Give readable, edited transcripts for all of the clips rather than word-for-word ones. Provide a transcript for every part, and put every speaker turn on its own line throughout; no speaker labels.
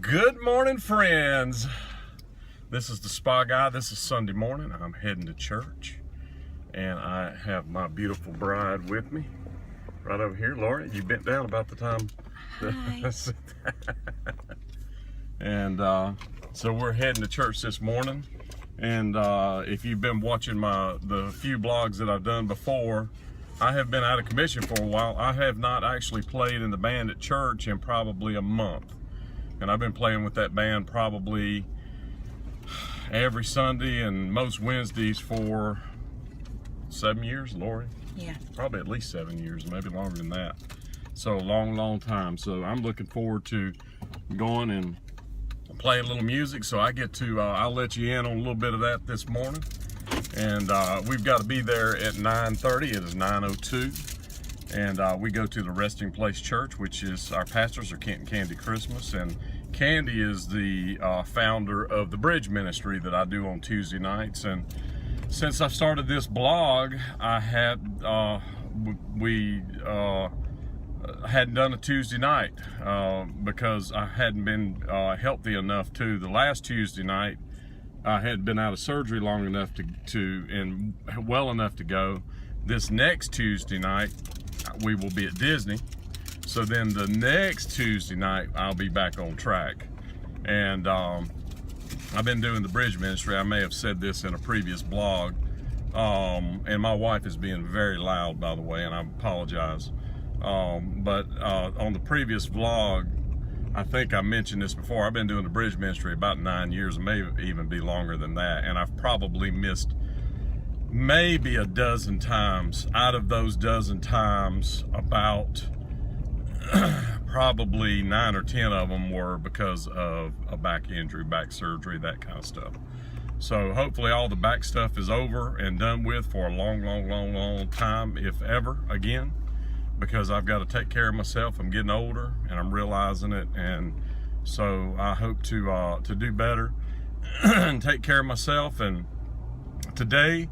Good morning, friends. This is the Spa Guy. This is Sunday morning. I'm heading to church, and I have my beautiful bride with me right over here. Laura, you bent down about the time.
Hi.
And so we're heading to church this morning. And if you've been watching the few vlogs that I've done before, I have been out of commission for a while. I have not actually played in the band at church in probably a month. And I've been playing with that band probably every Sunday and most Wednesdays for 7 years, Lori?
Yeah.
Probably at least 7 years, maybe longer than that. So long time. So I'm looking forward to going and playing a little music. So I get to, I'll let you in on a little bit of that this morning. And we've got to be there at 9:30. It is 9:02. And we go to the Resting Place Church, which is our pastors are Kent and Candy Christmas. And Candy is the founder of the Bridge Ministry that I do on Tuesday nights. And since I started this blog, I had hadn't done a Tuesday night because I hadn't been healthy enough to. The last Tuesday night, I had been out of surgery long enough and well enough to go. This next Tuesday night, we will be at Disney. So then the next Tuesday night, I'll be back on track. And I've been doing the Bridge Ministry. I may have said this in a previous blog. And my wife is being very loud, by the way, and I apologize. But on the previous vlog, I think I mentioned this before, I've been doing the Bridge Ministry about 9 years, may even be longer than that. And I've probably missed maybe a dozen times. Out of those dozen times, about probably 9 or 10 of them were because of a back injury, back surgery, that kind of stuff. So hopefully all the back stuff is over and done with for a long time, if ever again, because I've got to take care of myself. I'm getting older and I'm realizing it. And so I hope to do better and take care of myself. And today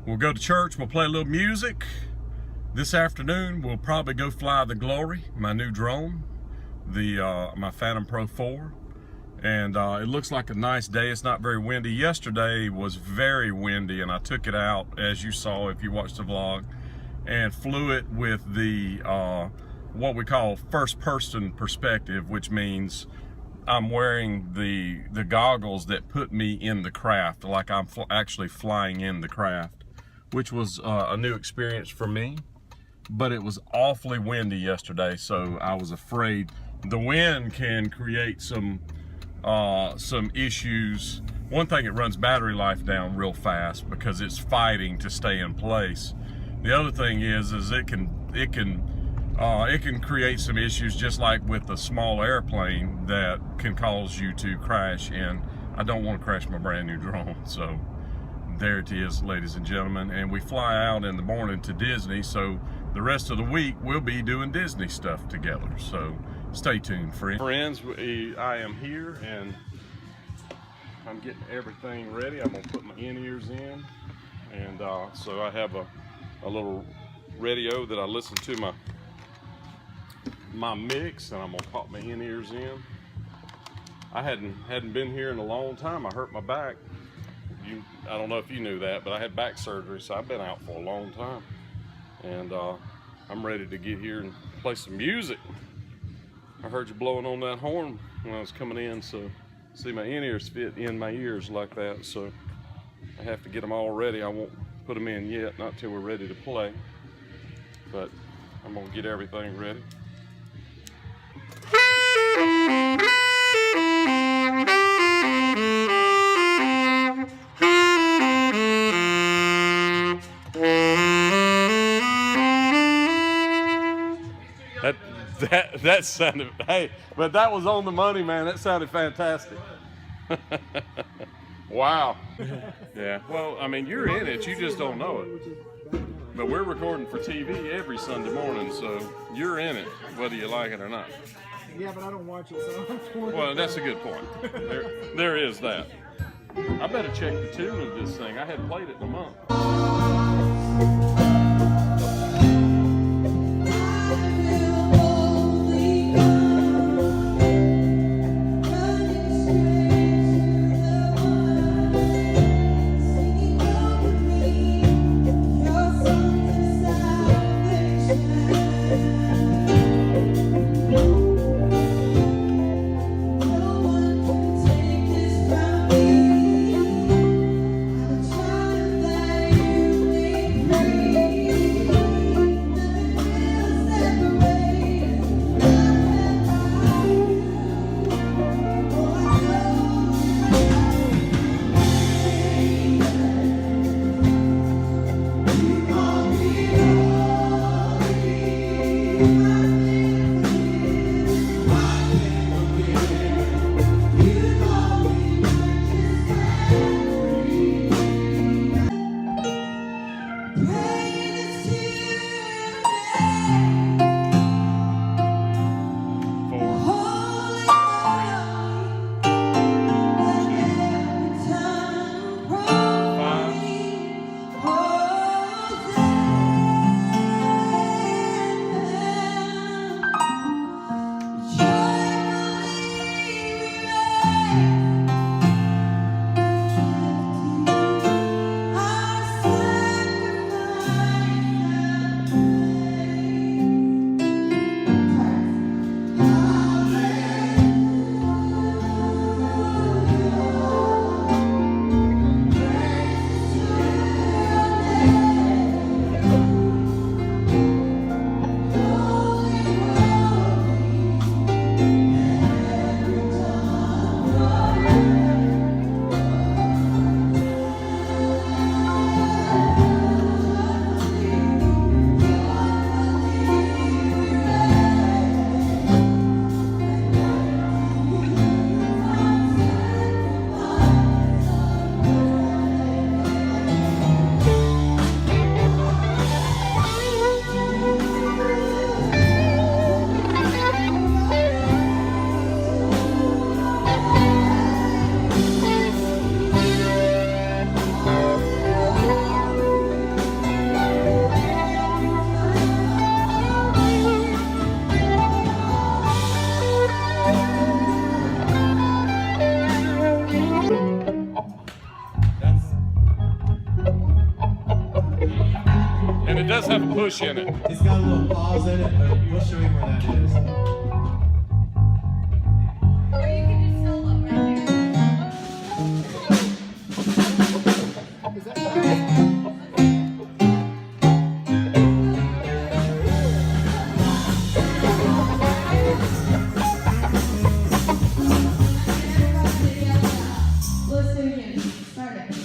we'll go to church, we'll play a little music. This afternoon, we'll probably go fly the Glory, my new drone, my Phantom Pro 4. And it looks like a nice day. It's not very windy. Yesterday was very windy, and I took it out, as you saw if you watched the vlog, and flew it with the, what we call first-person perspective, which means I'm wearing the goggles that put me in the craft, like I'm actually flying in the craft, which was a new experience for me. But it was awfully windy yesterday, so I was afraid. The wind can create some issues. One thing, it runs battery life down real fast because it's fighting to stay in place. The other thing is it can create some issues, just like with a small airplane, that can cause you to crash. And I don't want to crash my brand new drone. So there it is, ladies and gentlemen. And we fly out in the morning to Disney, so the rest of the week we'll be doing Disney stuff together. So stay tuned, friends. I am here and I'm getting everything ready. I'm gonna put my in-ears in, and so I have a little radio that I listen to my mix, and I'm gonna pop my in-ears in. I hadn't been here in a long time. I hurt my back. I don't know if you knew that, but I had back surgery, so I've been out for a long time. And I'm ready to get here and play some music. I heard you blowing on that horn when I was coming in, so see, my in-ears fit in my ears like that, so I have to get them all ready. I won't put them in yet, not till we're ready to play, but I'm gonna get everything ready. That sounded, hey, but that was on the money, man. That sounded fantastic. Wow. Yeah, well, I mean, you're in it, you just don't know it. But we're recording for TV every Sunday morning, so you're in it, whether you like it or not.
Yeah, but I don't watch it, so
well, that's a good point. There is that. I better check the tune of this thing. I hadn't played it in a month. push in it.
It's got a little pause in it, but we'll show you where that is.
Or you can just solo right
Is that
Let's do it again. Start it.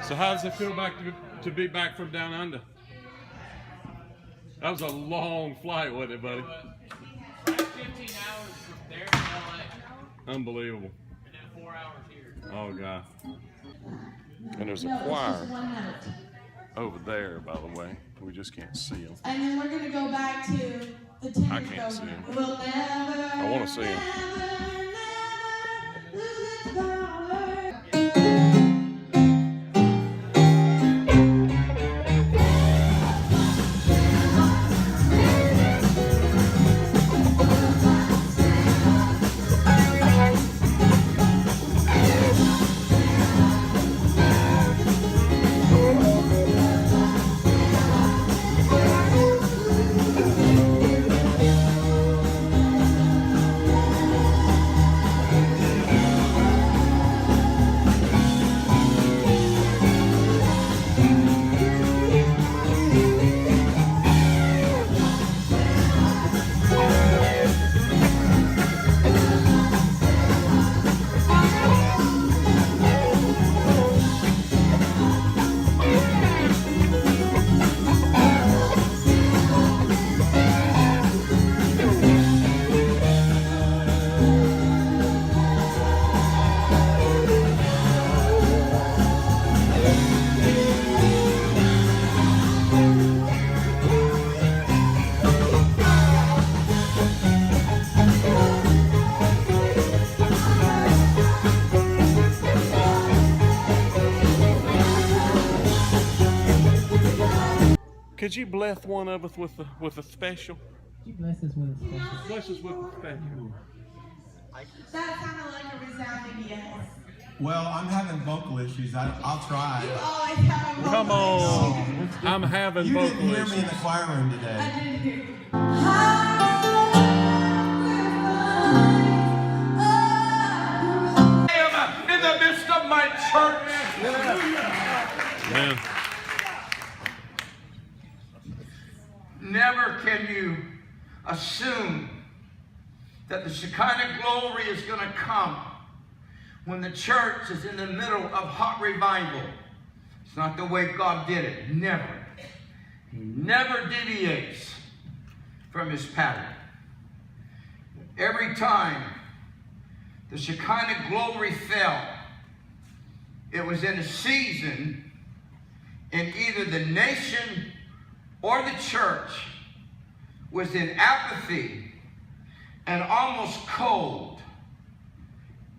So how does it feel to be back from down under? That was a long flight, wasn't it, buddy?
15 hours from there to LA,
Unbelievable.
and then 4 hours here.
Oh, God. And there's a
No, it's
choir
just 1 minute.
over there, by the way. We just can't see them.
And then we're gonna go back to the tenor
I can't see him.
We'll never.
I want to see him.
Never lose its power.
Could you bless one of us with a special?
You bless us with a special.
Bless us with a special.
That sounded like a resounding yes.
Well, I'm having vocal issues. I'll try.
You always have a
Come
moment.
on. I'm having
You
vocal
didn't hear me in
issues.
the choir room
I
today.
didn't hear you.
In the midst of my church.
Man.
Never can you assume that the Shekinah glory is going to come when the church is in the middle of hot revival. It's not the way God did it. Never. He never deviates from his pattern. Every time the Shekinah glory fell, it was in a season in either the nation or the church was in apathy and almost cold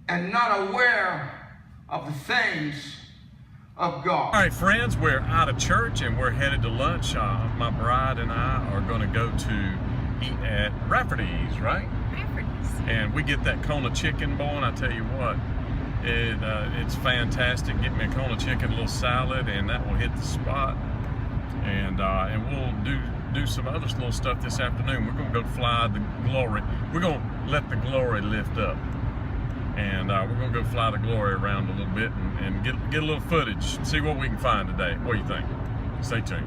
and not aware of the things of God.
All right, friends, we're out of church and we're headed to lunch. My bride and I are going to go to eat at Rafferty's, right? And we get that Kona chicken, boy, and I tell you what, it's fantastic. Get me a Kona chicken, a little salad, and that will hit the spot. And we'll do some other little stuff this afternoon. We're going to go fly the glory. We're going to let the glory lift up. And we're going to go fly the glory around a little bit and get a little footage, see what we can find today. What do you think? Stay tuned.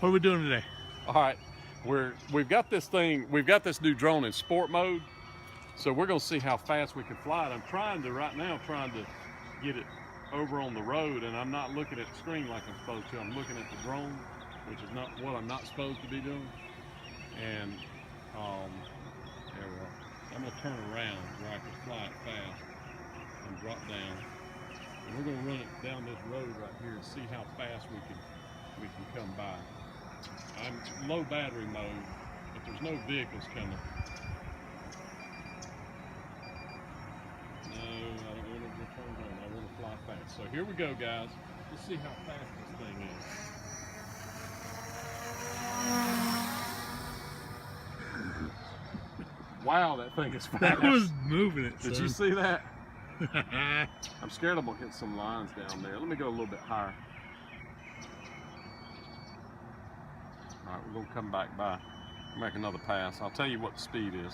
What are we doing today?
All right, we've got this new drone in sport mode, so we're gonna see how fast we can fly it. I'm trying to get it over on the road, and I'm not looking at the screen like I'm supposed to. I'm looking at the drone, which is not what I'm not supposed to be doing. And there we are. I'm gonna turn around where I can fly it fast and drop down. And we're gonna run it down this road right here and see how fast we can come by. I'm low battery mode, but there's no vehicles coming. So here we go, guys. Let's see how fast this thing is. Wow, that thing is fast.
That was moving it.
Did you see that? I'm scared I'm gonna hit some lines down there. Let me go a little bit higher. All right, we're gonna come back by, make another pass. I'll tell you what the speed is.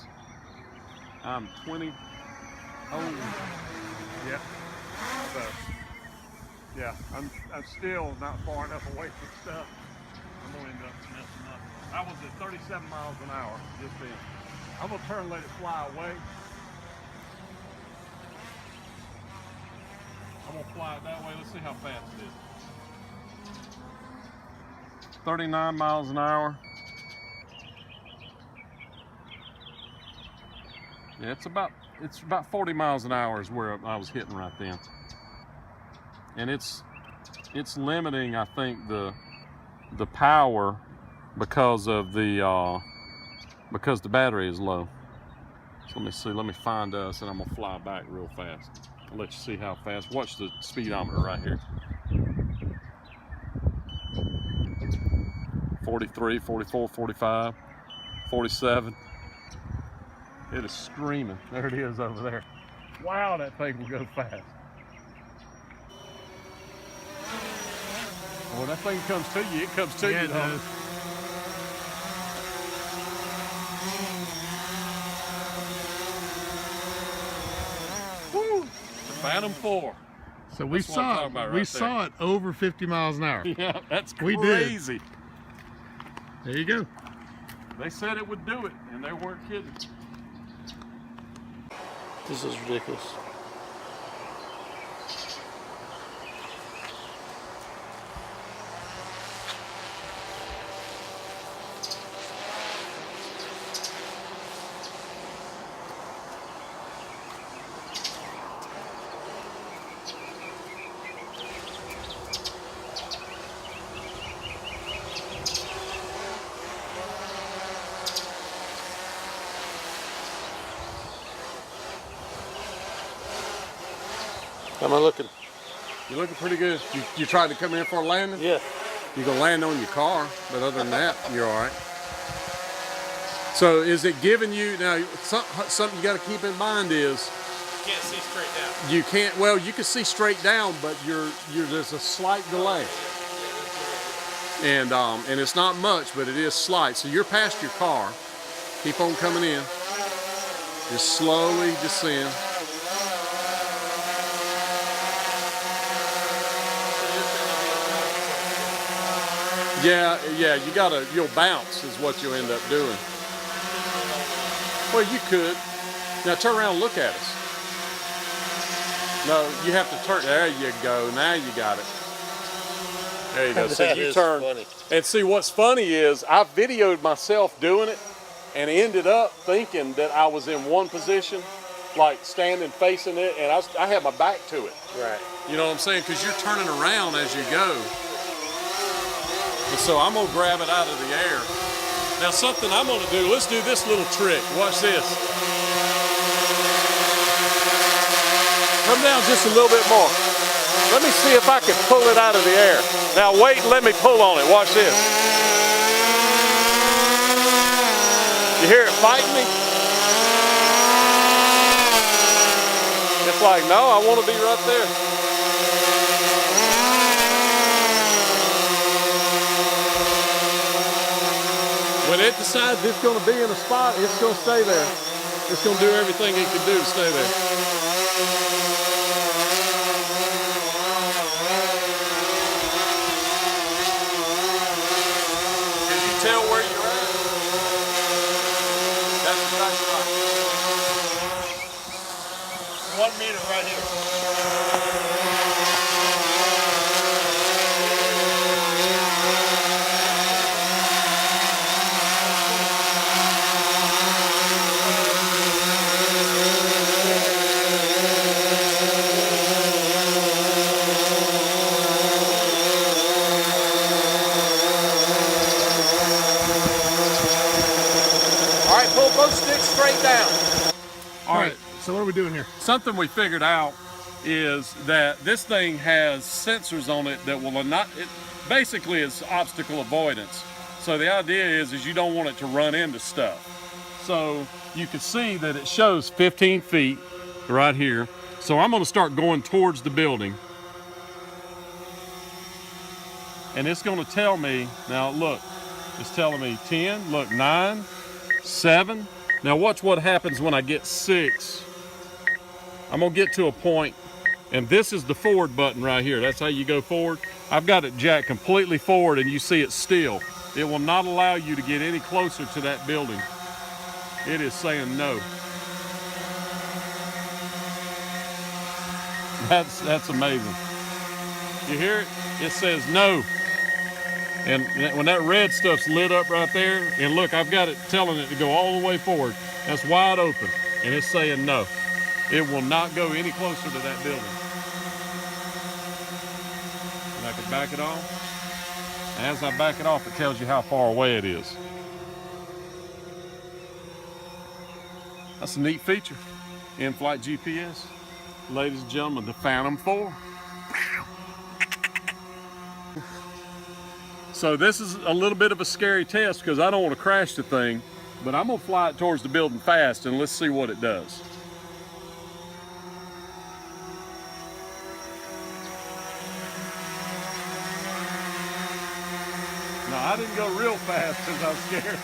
I'm 20. Oh,
Yeah. So, yeah, I'm still not far enough away from stuff. I'm gonna end up messing up. I was at 37 miles an hour just then. I'm gonna turn and let it fly away. I'm gonna fly it that way. Let's see how fast it is.
39 miles an hour. Yeah, it's about 40 miles an hour is where I was hitting right then. And it's limiting, I think, the power because the battery is low. So let me see, let me find us and I'm gonna fly back real fast. I'll let you see how fast. Watch the speedometer right here. 43, 44, 45, 47. It is screaming. There it is over there. Wow, that thing will go fast. When that thing comes to you, it comes to
Yeah,
you.
it does.
Woo! Phantom 4.
So we
That's what I'm
saw
talking about
we
right
saw it over 50 miles an hour.
Yeah, that's
We did.
crazy.
There you go.
They said it would do it, and they weren't kidding.
This is ridiculous. How am I looking?
You're looking pretty good. You tried to come in for a landing?
Yeah.
You're going to land on your car, but other than that, you're all right. So is it giving you, now something you got to keep in mind is,
You can't see straight down.
you can't, well, you can see straight down, but there's a slight delay. And it's not much, but it is slight. So you're past your car. Keep on coming in. Just slowly descend. Yeah, you'll bounce is what you'll end up doing. Well, you could. Now turn around and look at us. No, you have to turn, there you go, now you got it. There you go, so
That
you
is
turn.
funny.
And see, what's funny is I videoed myself doing it and ended up thinking that I was in one position, like standing facing it, and I had my back to it.
Right.
You know what I'm saying? Because you're turning around as you go. And so I'm gonna grab it out of the air. Now something I'm gonna do, let's do this little trick. Watch this. Come down just a little bit more. Let me see if I can pull it out of the air. Now wait and let me pull on it. Watch this. You hear it fighting me? It's like, no, I want to be right there. When it decides it's going to be in a spot, it's going to stay there. It's going to do everything it can do to stay there. Can you tell where you're at? That's exactly right.
1 meter right here.
All right, pull both sticks straight down.
All right. So what are we doing here?
Something we figured out is that this thing has sensors on it that will not, it basically is obstacle avoidance. So the idea is you don't want it to run into stuff. So you can see that it shows 15 feet right here. So I'm gonna start going towards the building. And it's gonna tell me, now look, it's telling me 10, look, 9, 7. Now watch what happens when I get 6. I'm gonna get to a point, and this is the forward button right here. That's how you go forward. I've got it jacked completely forward, and you see it still. It will not allow you to get any closer to that building. It is saying no. That's amazing. You hear it? It says no. And when that red stuff's lit up right there, and look, I've got it telling it to go all the way forward. That's wide open, and it's saying no. It will not go any closer to that building. And I can back it off. As I back it off, it tells you how far away it is. That's a neat feature. In-flight GPS. Ladies and gentlemen, the Phantom 4. So this is a little bit of a scary test because I don't want to crash the thing, but I'm gonna fly it towards the building fast and let's see what it does. No, I didn't go real fast because I was scared.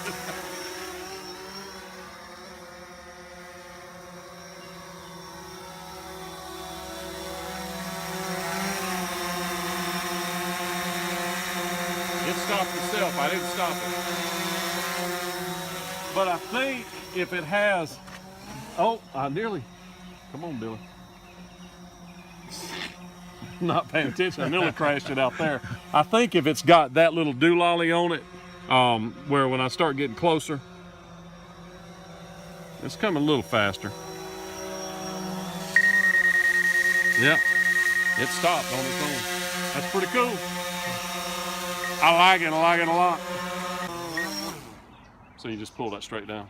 It stopped itself. I didn't stop it. But I think if it has, oh, I nearly, come on, Billy. Not paying attention. I nearly crashed it out there. I think if it's got that little doolally on it, where when I start getting closer, it's coming a little faster. Yep, it stopped on its own. That's pretty cool. I like it a lot. So you just pull that straight down.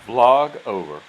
Vlog over.